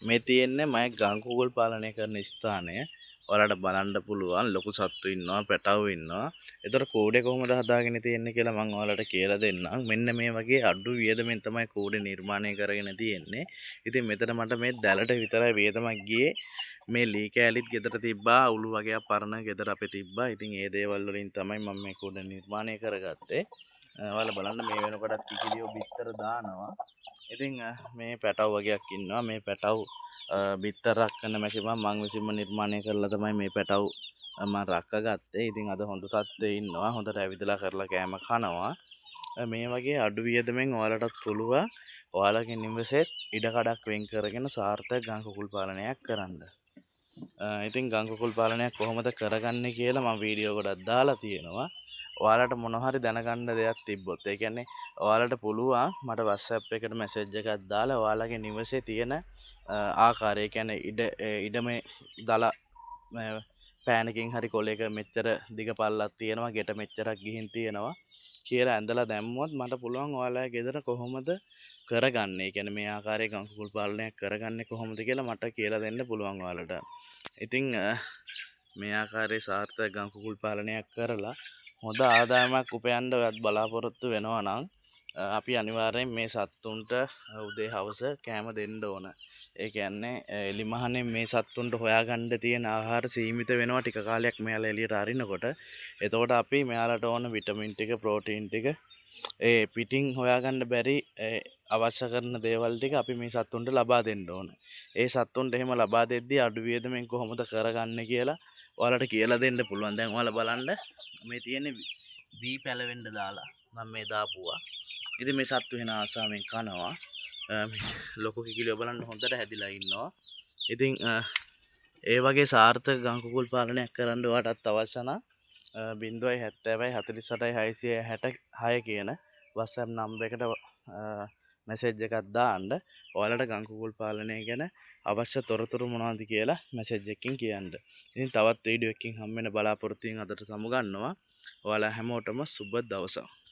මේ තියෙන්නේ මම ගංකුකුල් පාලනය කරන ස්ථානය. ඔයාලට බලන්න පුළුවන් ලොකු සත්තු ඉන්නවා, පැටවු ඉන්නවා. ඒතර කූඩේ කොහොමද හදාගෙන තියෙන්නේ කියලා මම ඔයාලට කියලා දෙන්නම්. මෙන්න මේ වගේ අඩු වියදමෙන් තමයි කූඩේ නිර්මාණය කරගෙන තියෙන්නේ. ඉතින් මෙතන මට මේ දැලට විතරයි වියදමක් ගියේ. මේ ලී කෑලිත් ගෙදර තිබ්බා, උළු වගේක් පරණ ගෙදර අපේ තිබ්බා. ඉතින් ඒ දේවල් වලින් තමයි මම මේ කූඩේ නිර්මාණය කරගත්තේ. ඔයාලා බලන්න මේ වෙනකොටත් කිකිලියෝ බිත්තර දානවා. ඉතින් මේ පැටව් වගේක් ඉන්නවා. මේ පැටව් බිත්තර රක්කන මැෂිම මං විසින්ම නිර්මාණය කරලා තමයි මේ පැටව් මම රක්කගත්තේ. ඉතින් අද හොඳ තත්ත්වයේ ඉන්නවා. හොඳට ඇවිදලා කරලා කෑම කනවා. මේ වගේ අඩු වියදමෙන් ඔයාලටත් පුළුවන් ඔයාලගේ නිවසේත් ඉඩකඩක් වෙන් කරගෙන සාර්ථක ගං කුකුල් පාලනයක් කරන්න. ඉතින් ගං කුකුල් පාලනයක් කොහොමද කරගන්නේ කියලා මම වීඩියෝ ගොඩක් දාලා තියෙනවා. ඔයාලට මොන හරි දැනගන්න දෙයක් තිබ්බොත් ඒ කියන්නේ ඔයාලට පුළුවන් මට WhatsApp එකට මැසේජ් එකක් දාලා ඔයාලගේ නිවසේ තියෙන ආකාරය කියන්නේ ඉඩමේ දල පෑනකින් හරි කොලයක මෙච්චර දිග පල්ලක් තියෙනවා ගෙට මෙච්චරක් ගිහින් තියෙනවා කියලා ඇඳලා දැම්මොත් මට පුළුවන් ඔයාලගේ ගෙදර කොහොමද කරගන්නේ. ඒ කියන්නේ මේ ආකාරයේ ගං කුකුල් පාලනයක් කරගන්නේ කොහොමද කියලා මට කියලා දෙන්න පුළුවන් ඔයාලට. ඉතින් මේ ආකාරයේ සාර්ථක ගං කුකුල් පාලනයක් කරලා හොඳ ආදායමක් උපයන්න ඔයත් බලාපොරොත්තු වෙනවා නම් අපි අනිවාර්යෙන් මේ සත්තුන්ට උදේ හවස කෑම දෙන්න ඕන. ඒ කියන්නේ එලිමහනේ මේ සත්තුන්ට හොයාගන්න තියෙන ආහාර සීමිත වෙනවා ටික කාලයක් මෙයාලා එළියට අරිනකොට. එතකොට අපි මෙයාලට ඕන විටමින් ටික, ප්‍රෝටීන් ටික ඒ පිටින් හොයාගන්න බැරි අවශ්‍ය කරන දේවල් ටික අපි මේ සත්තුන්ට ලබා දෙන්න ඕන. ඒ සත්තුන්ට එහෙම ලබා දෙද්දී අඩු වියදමෙන් කොහොමද කරගන්නේ කියලා ඔයාලට කියලා දෙන්න පුළුවන්. දැන් ඔයාලා බලන්න මේ තියෙන්නේ වී පැලවෙන්න දාලා මම මේ දාපුවා. ඉතින් මේ සත්තු වෙන ආසාවෙන් කනවා. ලොකු කිකිලියෝ බලන්න හොඳට හැදිලා ඉන්නවා. ඉතින් ඒ වගේ සාර්ථක ගං කුකුල් පාලනයක් කරන්න ඔයාටත් අවශ්‍ය නම් 070 48 666 කියන WhatsApp නම්බර් එකට මැසේජ් එකක් දාන්න. ඔයාලට ගං කුකුල් පාලනය ගැන අවශ්‍ය තොරතුරු මොනවද කියලා මැසේජ් එකකින් කියන්න. ඉතින් තවත් වීඩියෝ එකකින් හම්බ වෙන බලාපොරොත්තු වෙන අදට සමුගන්නවා. ඔයාලා හැමෝටම සුබ දවසක්.